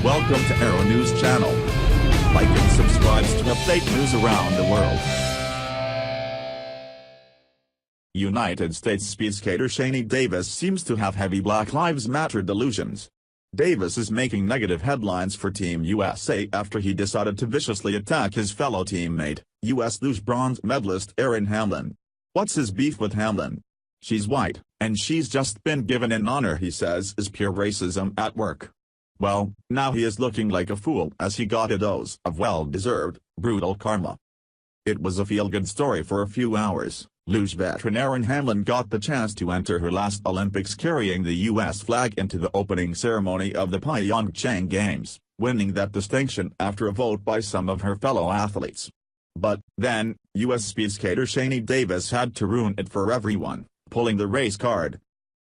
Welcome to Arrow News Channel. Like and subscribe to update news around the world. United States speedskater Shani Davis seems to have heavy Black Lives Matter delusions. Davis is making negative headlines for Team USA after he decided to viciously attack his fellow teammate, U.S. luge bronze medalist Erin Hamlin. What's his beef with Hamlin? She's white, and she's just been given an honor he says is pure racism at work. Well, now he is looking like a fool as he got a dose of well-deserved, brutal karma. It was a feel-good story for a few hours. Luge veteran Erin Hamlin got the chance to enter her last Olympics carrying the U.S. flag into the opening ceremony of the Pyeongchang Games, winning that distinction after a vote by some of her fellow athletes. But, then, U.S. speedskater Shani Davis had to ruin it for everyone, pulling the race card.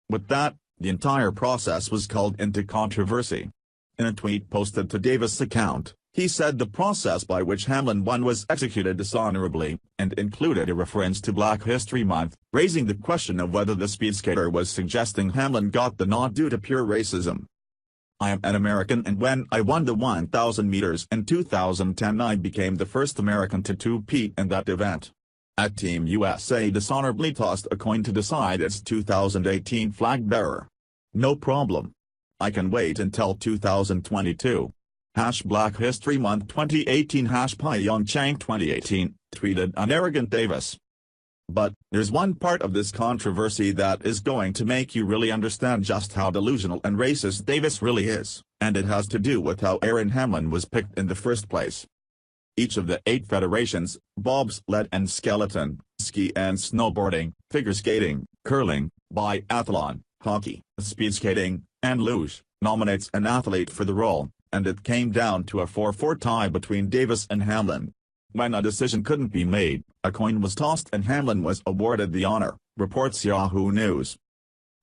With that, the entire process was called into controversy. In a tweet posted to Davis' account, he said the process by which Hamlin won was executed dishonorably, and included a reference to Black History Month, raising the question of whether the speedskater was suggesting Hamlin got the nod due to pure racism. "I am an American, and when I won the 1,000 meters in 2010 I became the first American to compete in that event. At Team USA dishonorably tossed a coin to decide its 2018 flag bearer. No problem. I can wait until 2022. Black History Month 2018 Pyeongchang 2018, tweeted an arrogant Davis. But, there's one part of this controversy that is going to make you really understand just how delusional and racist Davis really is, and it has to do with how Erin Hamlin was picked in the first place. Each of the 8 federations, bobsled and skeleton, ski and snowboarding, figure skating, curling, biathlon, hockey, speedskating, and luge, nominates an athlete for the role, and it came down to a 4-4 tie between Davis and Hamlin. When a decision couldn't be made, a coin was tossed and Hamlin was awarded the honor, reports Yahoo News.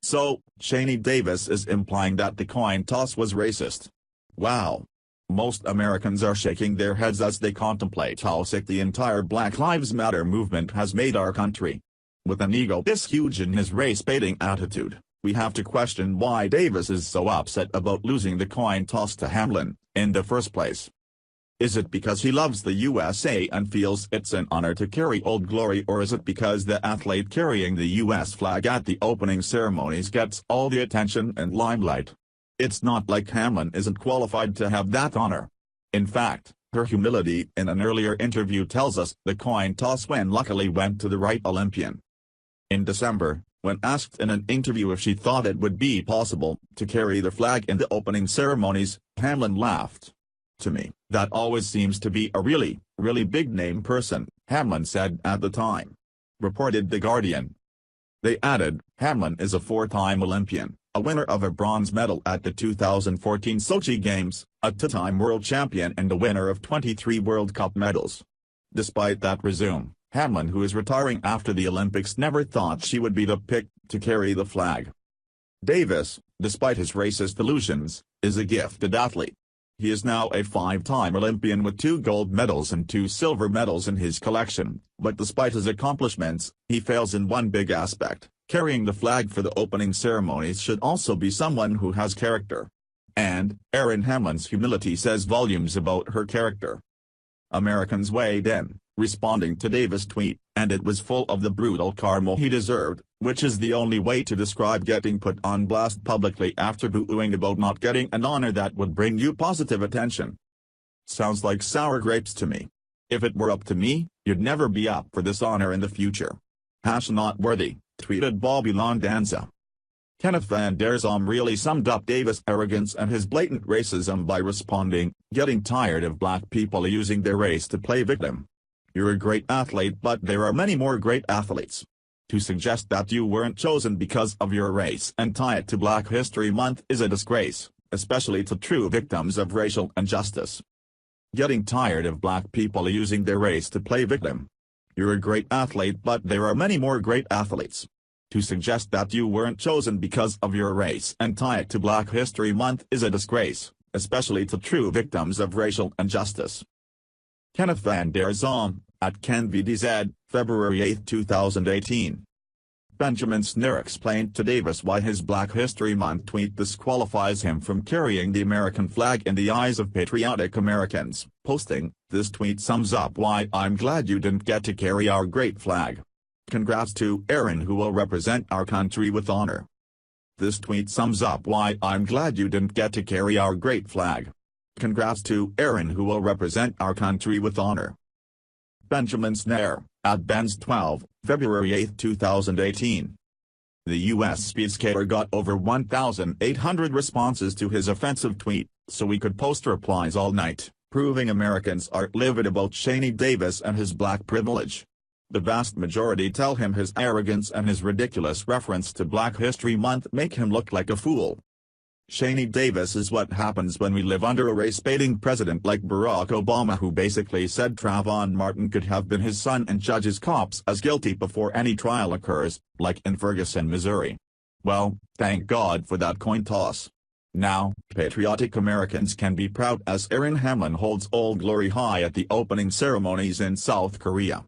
So, Shani Davis is implying that the coin toss was racist. Wow. Most Americans are shaking their heads as they contemplate how sick the entire Black Lives Matter movement has made our country. With an ego this huge in his race-baiting attitude, we have to question why Davis is so upset about losing the coin toss to Hamlin, in the first place. Is it because he loves the USA and feels it's an honor to carry Old Glory, or is it because the athlete carrying the U.S. flag at the opening ceremonies gets all the attention and limelight? It's not like Hamlin isn't qualified to have that honor. In fact, her humility in an earlier interview tells us the coin toss win luckily went to the right Olympian. In December, when asked in an interview if she thought it would be possible to carry the flag in the opening ceremonies, Hamlin laughed. "To me, that always seems to be a really, really big-name person," Hamlin said at the time. Reported The Guardian. They added, Hamlin is a 4-time Olympian, a winner of a bronze medal at the 2014 Sochi Games, a 2-time world champion and a winner of 23 World Cup medals. Despite that resume, Hamlin, who is retiring after the Olympics, never thought she would be the pick to carry the flag. Davis, despite his racist delusions, is a gifted athlete. He is now a 5-time Olympian with 2 gold medals and 2 silver medals in his collection, but despite his accomplishments, he fails in one big aspect: carrying the flag for the opening ceremonies should also be someone who has character. And, Erin Hamlin's humility says volumes about her character. Americans weighed in, responding to Davis' tweet, and it was full of the brutal karma he deserved, which is the only way to describe getting put on blast publicly after boo-ooing about not getting an honor that would bring you positive attention. Sounds like sour grapes to me. If it were up to me, you'd never be up for this honor in the future. Not worthy, tweeted Bobby Londanza. Kenneth Van Der Zalm really summed up Davis' arrogance and his blatant racism by responding, "Getting tired of black people using their race to play victim. You're a great athlete, but there are many more great athletes. To suggest that you weren't chosen because of your race and tie it to Black History Month is a disgrace, especially to true victims of racial injustice. Getting tired of black people using their race to play victim. You're a great athlete, but there are many more great athletes. To suggest that you weren't chosen because of your race and tie it to Black History Month is a disgrace, especially to true victims of racial injustice." Kenneth Van Der Zalm, at KenVDZ, February 8, 2018. Benjamin Snare explained to Davis why his Black History Month tweet disqualifies him from carrying the American flag in the eyes of patriotic Americans, posting, "This tweet sums up why I'm glad you didn't get to carry our great flag. Congrats to Erin, who will represent our country with honor. This tweet sums up why I'm glad you didn't get to carry our great flag. Congrats to Erin, who will represent our country with honor." Benjamin Snare, at Benz12, February 8, 2018. The U.S. speedskater got over 1,800 responses to his offensive tweet, so we could post replies all night, proving Americans are livid about Shani Davis and his black privilege. The vast majority tell him his arrogance and his ridiculous reference to Black History Month make him look like a fool. Shani Davis is what happens when we live under a race-baiting president like Barack Obama, who basically said Trayvon Martin could have been his son and judges cops as guilty before any trial occurs, like in Ferguson, Missouri. Well, thank God for that coin toss. Now, patriotic Americans can be proud as Erin Hamlin holds Old Glory high at the opening ceremonies in South Korea.